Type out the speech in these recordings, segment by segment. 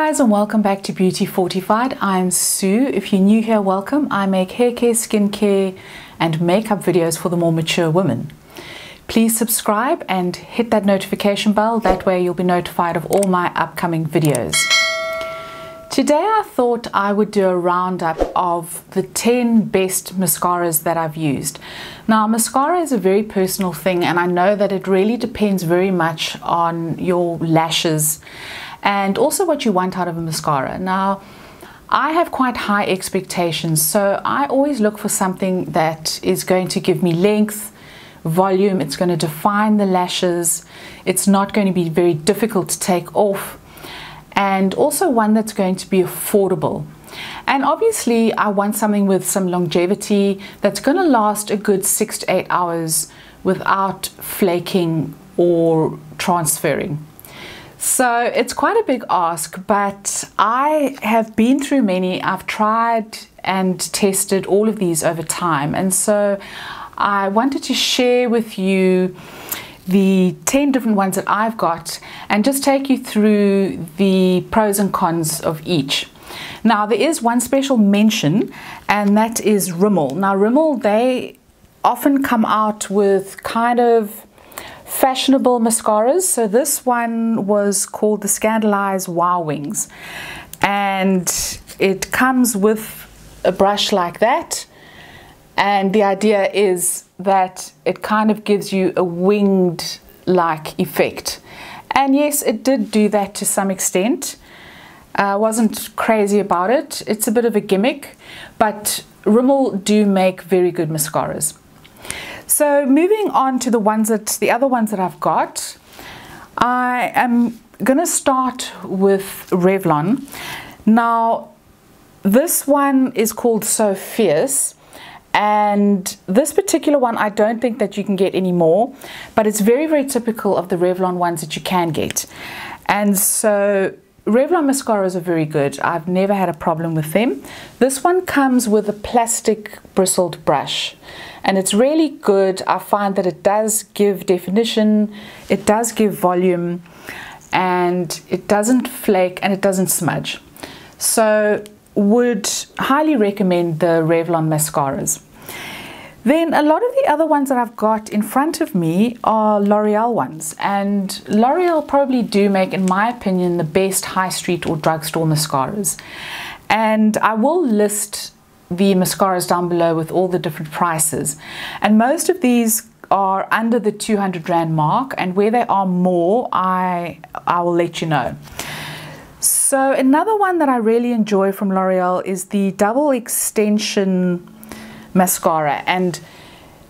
guys, and welcome back to Beauty Fortified. I'm Sue. If you're new here, welcome. I make hair care, skincare and makeup videos for the more mature women. Please subscribe and hit that notification bell. That way you'll be notified of all my upcoming videos. Today I thought I would do a roundup of the 10 best mascaras that I've used. Now, mascara is a very personal thing, and I know that it really depends very much on your lashes and also what you want out of a mascara. Now, I have quite high expectations, so I always look for something that is going to give me length, volume, it's going to define the lashes, it's not going to be very difficult to take off, and also one that's going to be affordable. And obviously I want something with some longevity that's going to last a good 6 to 8 hours without flaking or transferring. So it's quite a big ask, but I have been through many. I've tried and tested all of these over time, and so I wanted to share with you the 10 different ones that I've got and just take you through the pros and cons of each. Now, there is one special mention, and that is Rimmel. Now, Rimmel, they often come out with kind of fashionable mascaras. So this one was called the Scandalize Wow Wings, and it comes with a brush like that, and the idea is that it kind of gives you a winged like effect. And yes, it did do that to some extent. I wasn't crazy about it. It's a bit of a gimmick, but Rimmel do make very good mascaras. So moving on to the other ones that I've got, I am gonna start with Revlon. Now, this one is called So Fierce, and this particular one I don't think that you can get anymore, but it's very, very typical of the Revlon ones that you can get. And so Revlon mascaras are very good. I've never had a problem with them. This one comes with a plastic bristled brush, and it's really good. I find that it does give definition, it does give volume, and it doesn't flake and it doesn't smudge. So would highly recommend the Revlon mascaras. Then a lot of the other ones that I've got in front of me are L'Oreal ones, and L'Oreal probably do make, in my opinion, the best high street or drugstore mascaras. And I will list the mascaras down below with all the different prices, and most of these are under the 200 Rand mark, and where they are more, I will let you know. So another one that I really enjoy from L'Oreal is the Double Extension mascara, and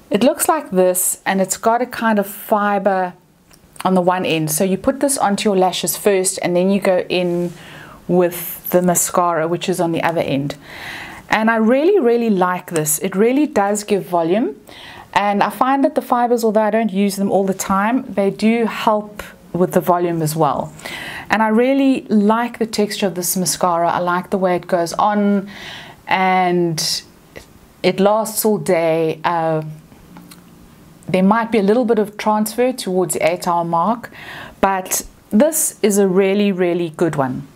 it looks like this, and it's got a kind of fiber on the one end. So you put this onto your lashes first, and then you go in with the mascara, which is on the other end. And I really, really like this. It really does give volume, and I find that the fibers, although I don't use them all the time, they do help with the volume as well. And I really like the texture of this mascara. I like the way it goes on, and it lasts all day. There might be a little bit of transfer towards the 8-hour mark, but this is a really, really good one.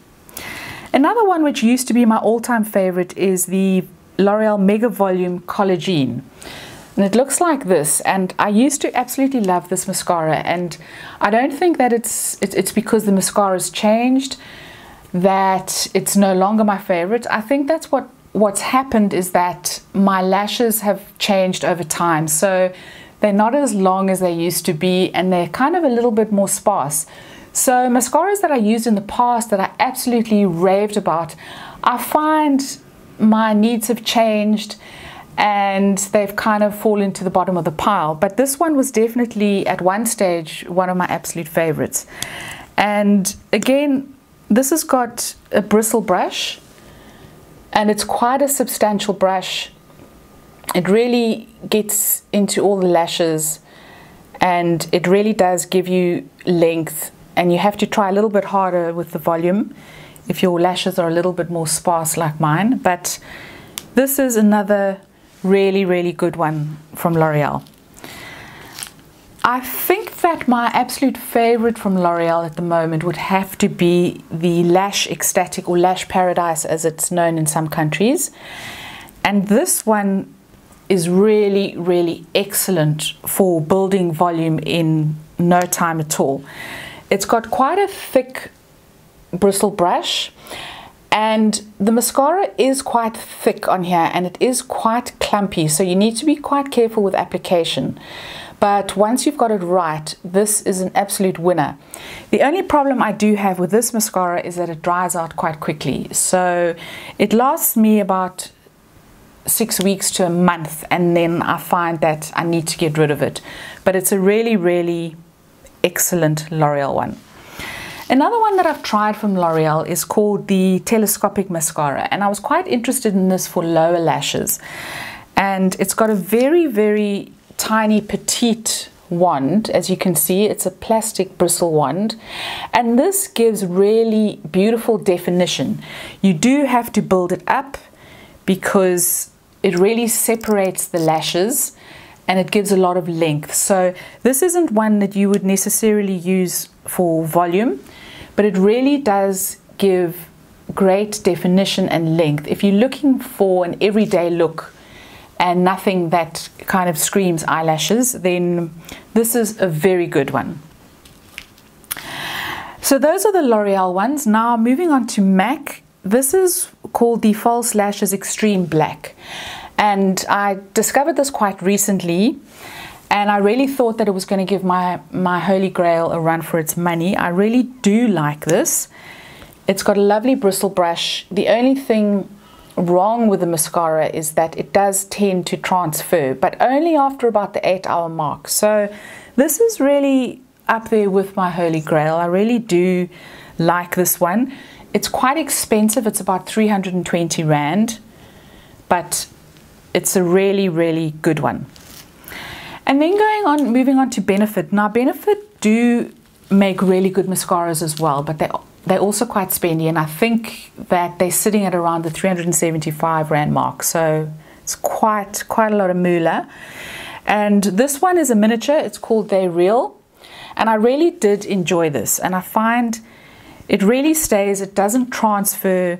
Another one which used to be my all-time favorite is the L'Oreal Mega Volume Collagene. And it looks like this, and I used to absolutely love this mascara, and I don't think that it's because the mascara's changed that it's no longer my favorite. I think that's what's happened, is that my lashes have changed over time, so they're not as long as they used to be, and they're kind of a little bit more sparse. So mascaras that I used in the past that I absolutely raved about, I find my needs have changed and they've kind of fallen to the bottom of the pile. But this one was definitely at one stage one of my absolute favorites. And again, this has got a bristle brush, and it's quite a substantial brush. It really gets into all the lashes, and it really does give you length, and you have to try a little bit harder with the volume if your lashes are a little bit more sparse like mine. But this is another really, really good one from L'Oreal. I think that my absolute favorite from L'Oreal at the moment would have to be the Lash Ecstatic, or Lash Paradise as it's known in some countries. And this one is really, really excellent for building volume in no time at all. It's got quite a thick bristle brush, and the mascara is quite thick on here and it is quite clumpy, so you need to be quite careful with application. But once you've got it right, this is an absolute winner. The only problem I do have with this mascara is that it dries out quite quickly. So it lasts me about 6 weeks to a month, and then I find that I need to get rid of it. But it's a really, really excellent L'Oreal one. Another one that I've tried from L'Oreal is called the Telescopic Mascara, and I was quite interested in this for lower lashes. And it's got a very, very tiny petite wand. As you can see, it's a plastic bristle wand, and this gives really beautiful definition. You do have to build it up because it really separates the lashes and it gives a lot of length. So this isn't one that you would necessarily use for volume, but it really does give great definition and length. If you're looking for an everyday look and nothing that kind of screams eyelashes, then this is a very good one. So those are the L'Oreal ones. Now moving on to MAC. This is called the False Lashes Extreme Black, and I discovered this quite recently, and I really thought that it was going to give my holy grail a run for its money. I really do like this. It's got a lovely bristle brush. The only thing wrong with the mascara is that it does tend to transfer, but only after about the 8-hour mark. So this is really up there with my holy grail. I really do like this one. It's quite expensive. It's about 320 Rand, but it's a really, really good one. And then moving on to Benefit. Now Benefit do make really good mascaras as well, but they're also quite spendy, and I think that they're sitting at around the 375 Rand mark. So it's quite a lot of moolah. And this one is a miniature. It's called They're Real, and I really did enjoy this, and I find it really stays. It doesn't transfer.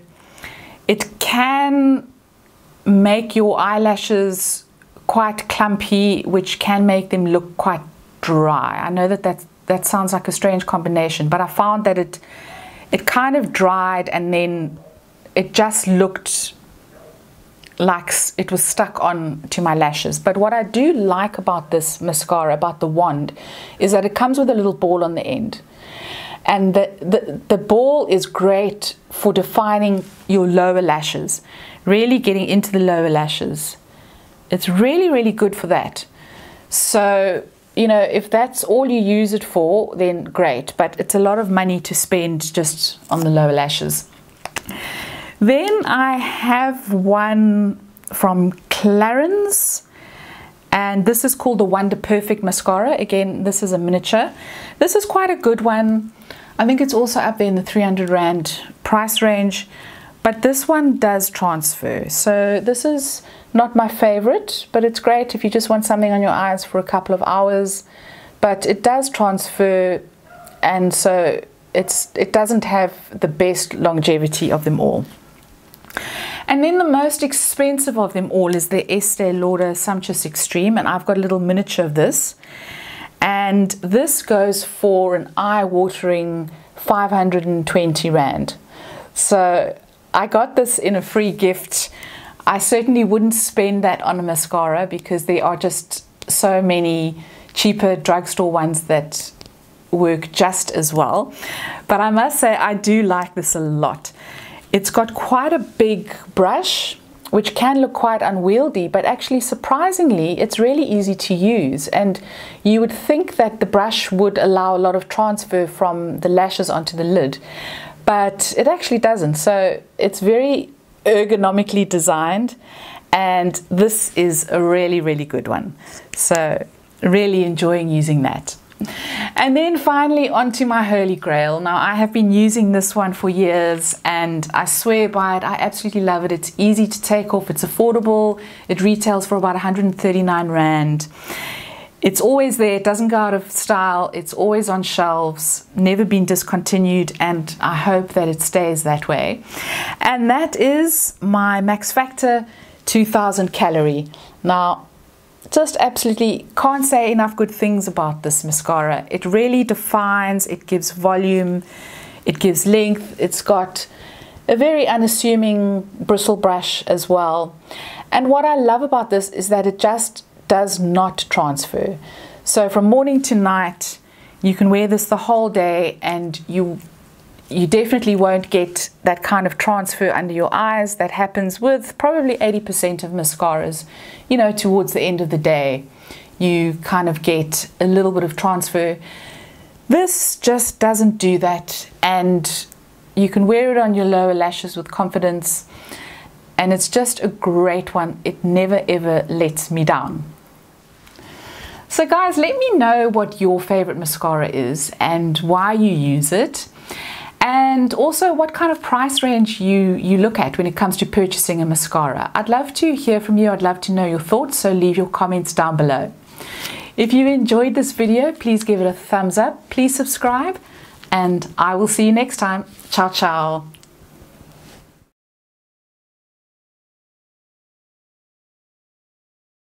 It can make your eyelashes quite clumpy, which can make them look quite dry. I know that sounds like a strange combination, but I found that it kind of dried and then it just looked like it was stuck on to my lashes. But what I do like about this mascara, about the wand, is that it comes with a little ball on the end. And the ball is great for defining your lower lashes, really getting into the lower lashes. It's really, really good for that. So, you know, if that's all you use it for, then great. But it's a lot of money to spend just on the lower lashes. Then I have one from Clarins, and this is called the Wonder Perfect Mascara. Again, this is a miniature. This is quite a good one. I think it's also up there in the 300 Rand price range, but this one does transfer. So this is not my favorite, but it's great if you just want something on your eyes for a couple of hours. But it does transfer, and so it doesn't have the best longevity of them all. And then the most expensive of them all is the Estee Lauder Sumptuous Extreme, and I've got a little miniature of this. And this goes for an eye-watering 520 Rand. So I got this in a free gift. I certainly wouldn't spend that on a mascara because there are just so many cheaper drugstore ones that work just as well. But I must say I do like this a lot. It's got quite a big brush, which can look quite unwieldy, but actually surprisingly it's really easy to use, and you would think that the brush would allow a lot of transfer from the lashes onto the lid, but it actually doesn't. So it's very ergonomically designed, and this is a really, really good one. So really enjoying using that. And then finally onto my holy grail. Now I have been using this one for years and I swear by it. I absolutely love it. It's easy to take off, it's affordable, it retails for about 139 Rand. It's always there, it doesn't go out of style, it's always on shelves, never been discontinued, and I hope that it stays that way. And that is my Max Factor 2000 Calorie. Now, just absolutely can't say enough good things about this mascara. It really defines, it gives volume, it gives length, it's got a very unassuming bristle brush as well. And what I love about this is that it just does not transfer. So from morning to night, you can wear this the whole day, and you definitely won't get that kind of transfer under your eyes that happens with probably 80% of mascaras. You know, towards the end of the day, you kind of get a little bit of transfer. This just doesn't do that, and you can wear it on your lower lashes with confidence, and it's just a great one. It never ever lets me down. So guys, let me know what your favorite mascara is and why you use it, and also what kind of price range you look at when it comes to purchasing a mascara. I'd love to hear from you. I'd love to know your thoughts, so leave your comments down below. If you enjoyed this video, please give it a thumbs up, please subscribe, and I will see you next time. Ciao, ciao.